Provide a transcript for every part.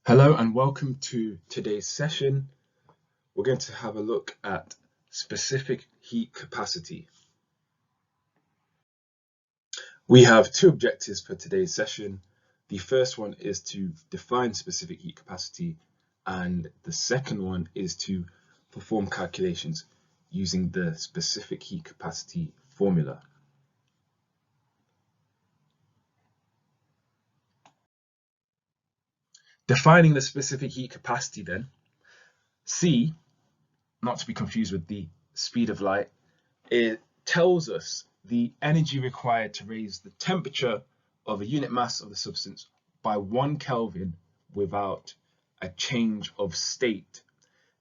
Hello and welcome to today's session. We're going to have a look at specific heat capacity. We have two objectives for today's session. The first one is to define specific heat capacity, and the second one is to perform calculations using the specific heat capacity formula. Defining the specific heat capacity then, C, not to be confused with the speed of light, it tells us the energy required to raise the temperature of a unit mass of the substance by 1 Kelvin without a change of state.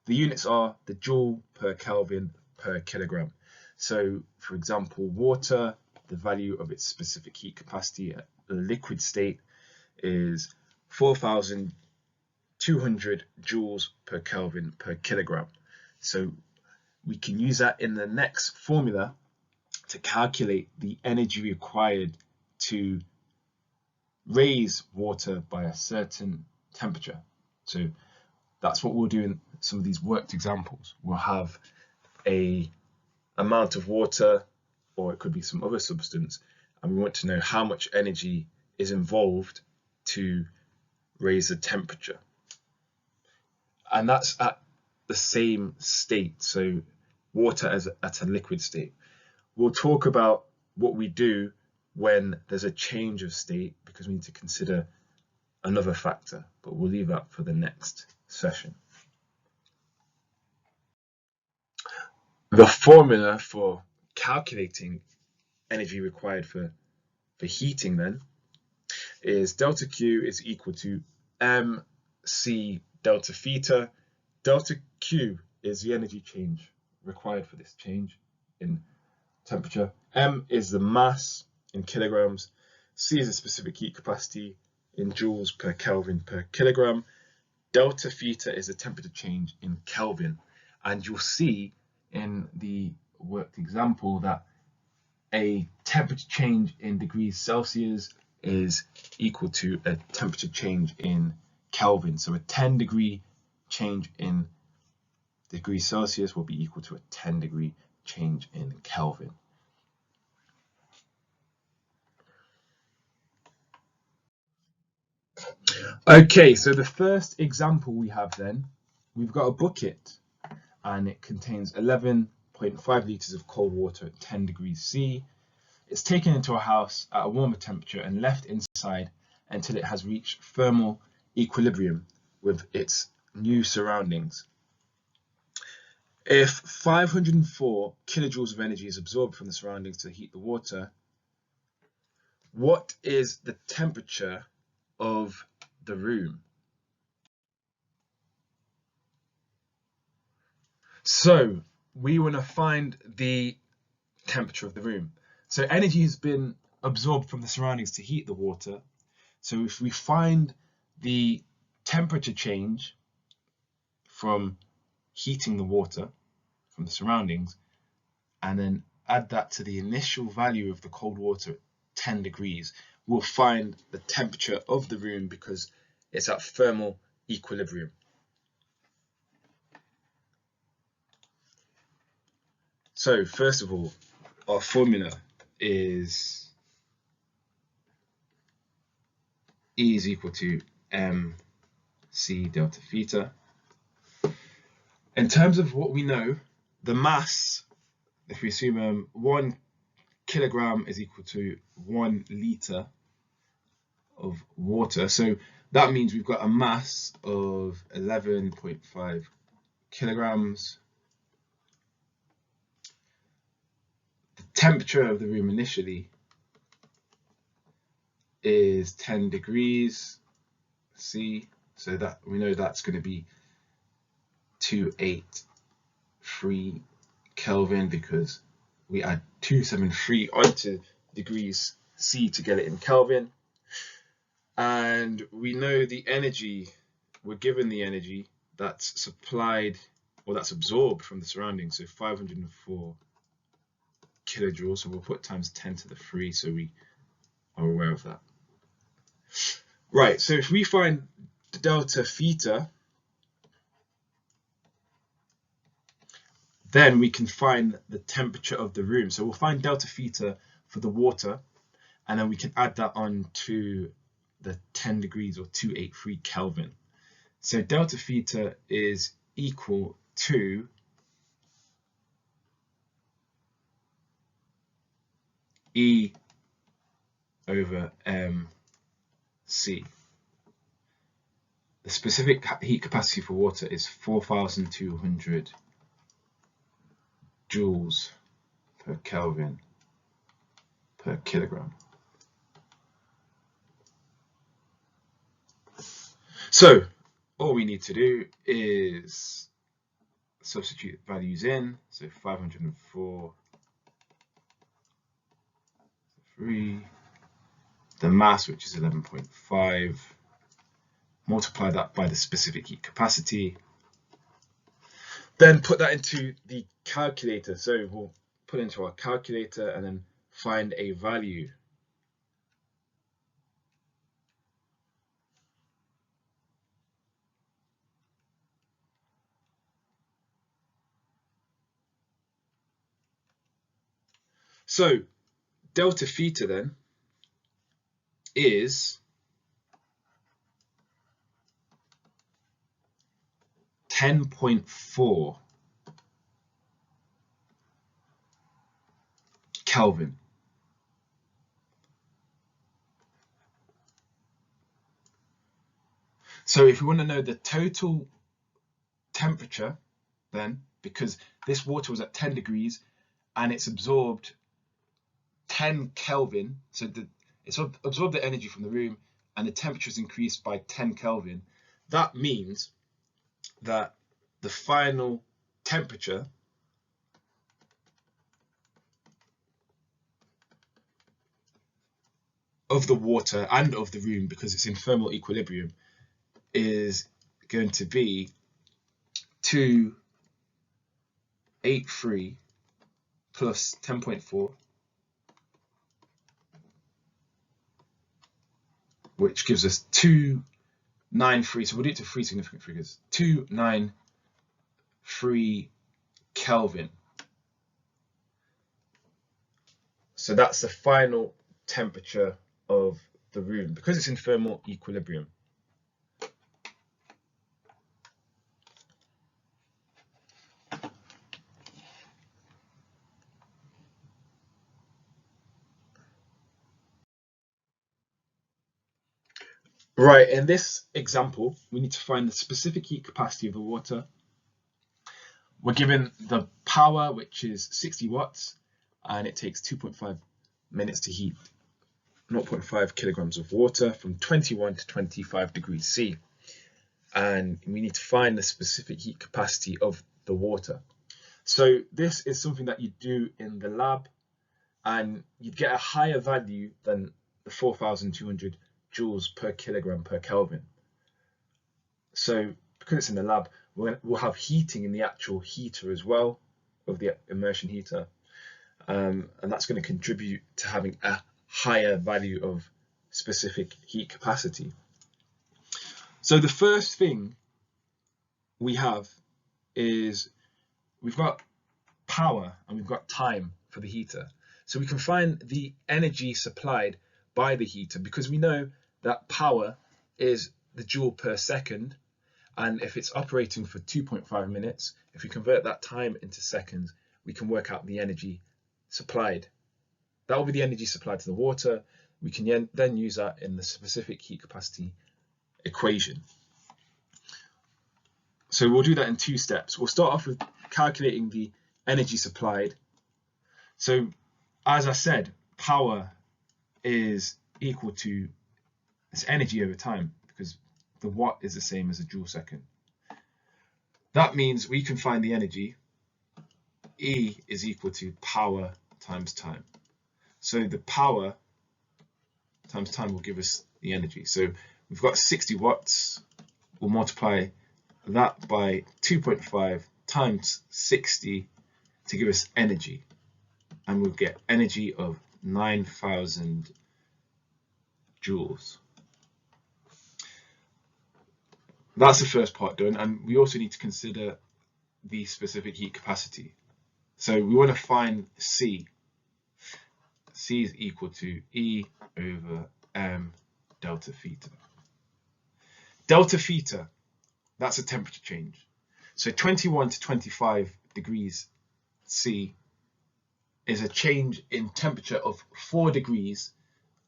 The units are the joule per Kelvin per kilogram. So, for example, water, the value of its specific heat capacity at a liquid state is 4,200 joules per Kelvin per kilogram. So we can use that in the next formula to calculate the energy required to raise water by a certain temperature. So that's what we'll do in some of these worked examples. We'll have a amount of water, or it could be some other substance, and we want to know how much energy is involved to raise the temperature. And that's at the same state, so water as at a liquid state. We'll talk about what we do when there's a change of state, because we need to consider another factor, but we'll leave that for the next session. The formula for calculating energy required for heating then is delta Q is equal to mc delta theta. Delta Q is the energy change required for this change in temperature. M is the mass in kilograms. C is the specific heat capacity in joules per Kelvin per kilogram. Delta theta is the temperature change in Kelvin. And you'll see in the worked example that a temperature change in degrees Celsius is equal to a temperature change in Kelvin. So a 10-degree change in degrees Celsius will be equal to a 10-degree change in Kelvin. Okay, so the first example we have then, we've got a bucket and it contains 11.5 litres of cold water at 10 degrees C. It's taken into a house at a warmer temperature and left inside until it has reached thermal equilibrium with its new surroundings. If 504 kilojoules of energy is absorbed from the surroundings to heat the water, what is the temperature of the room? So we want to find the temperature of the room. So energy has been absorbed from the surroundings to heat the water. So if we find the temperature change from heating the water from the surroundings, and then add that to the initial value of the cold water at 10 degrees, we'll find the temperature of the room because it's at thermal equilibrium. So first of all, our formula is E is equal to mc delta theta. In terms of what we know, the mass, if we assume 1 kilogram is equal to 1 litre of water, so that means we've got a mass of 11.5 kilograms. The temperature of the room initially is 10 degrees C, so that we know that's going to be 283 Kelvin because we add 273 onto degrees C to get it in Kelvin. And we know the energy, we're given the energy that's supplied or that's absorbed from the surroundings, so 504 kilojoules. So we'll put times 10 to the 3 so we are aware of that. Right, so if we find delta theta, then we can find the temperature of the room. So we'll find delta theta for the water, and then we can add that on to the 10 degrees or 283 Kelvin. So delta theta is equal to E over mc. The specific heat capacity for water is 4,200 joules per Kelvin per kilogram. So all we need to do is substitute values in. So 504, 3, the mass, which is 11.5, multiply that by the specific heat capacity, then put that into the calculator. So we'll put it into our calculator and then find a value. So delta theta then is 10.4 Kelvin. So if we want to know the total temperature, then, because this water was at 10 degrees and it's absorbed 10 Kelvin, so it's absorbed the energy from the room and the temperature is increased by 10 Kelvin, that means that the final temperature of the water and of the room, because it's in thermal equilibrium, is going to be 283 plus 10.4, which gives us 293. So we'll do it to three significant figures. 293 Kelvin. So that's the final temperature of the room because it's in thermal equilibrium. Right, in this example, we need to find the specific heat capacity of the water. We're given the power, which is 60 watts, and it takes 2.5 minutes to heat 0.5 kilograms of water from 21 to 25 degrees C. And we need to find the specific heat capacity of the water. So this is something that you do in the lab, and you'd get a higher value than the 4,200 joules per kilogram per Kelvin. So because it's in the lab, we'll have heating in the actual heater as well, of the immersion heater, and that's going to contribute to having a higher value of specific heat capacity. So the first thing we have is we've got power and we've got time for the heater. So we can find the energy supplied by the heater because we know that power is the joule per second, and if it's operating for 2.5 minutes, if we convert that time into seconds, we can work out the energy supplied. That will be the energy supplied to the water. We can then use that in the specific heat capacity equation. So we'll do that in two steps. We'll start off with calculating the energy supplied. So as I said, power is equal to this energy over time because the watt is the same as a joule second. That means we can find the energy. E is equal to power times time. So the power times time will give us the energy. So we've got 60 watts. We'll multiply that by 2.5 times 60 to give us energy. And we'll get energy of 9,000 joules. that's the first part done, and we also need to consider the specific heat capacity. So we want to find C. C is equal to E over M delta theta. Delta theta, that's a temperature change. So 21 to 25 degrees C is a change in temperature of 4 degrees,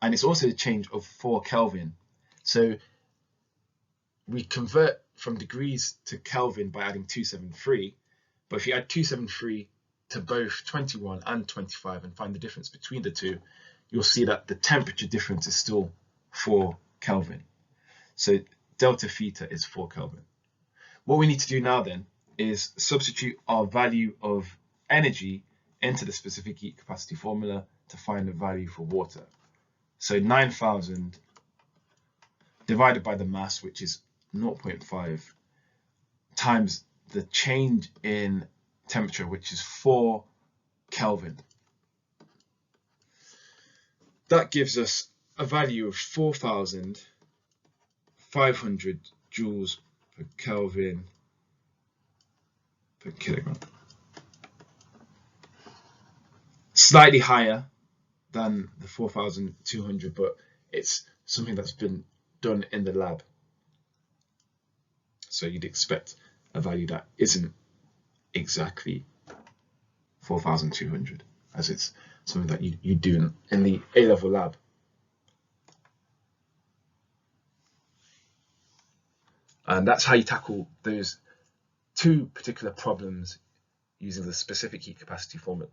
and it's also a change of 4 Kelvin. So we convert from degrees to Kelvin by adding 273, but if you add 273 to both 21 and 25 and find the difference between the two, you'll see that the temperature difference is still 4 Kelvin. So delta theta is 4 Kelvin. What we need to do now then is substitute our value of energy into the specific heat capacity formula to find the value for water. So 9,000 divided by the mass, which is 0.5, times the change in temperature, which is 4 Kelvin. That gives us a value of 4,500 joules per Kelvin per kilogram. Slightly higher than the 4,200, but it's something that's been done in the lab. So you'd expect a value that isn't exactly 4,200, as it's something that you do in the A-level lab. And that's how you tackle those two particular problems using the specific heat capacity formula.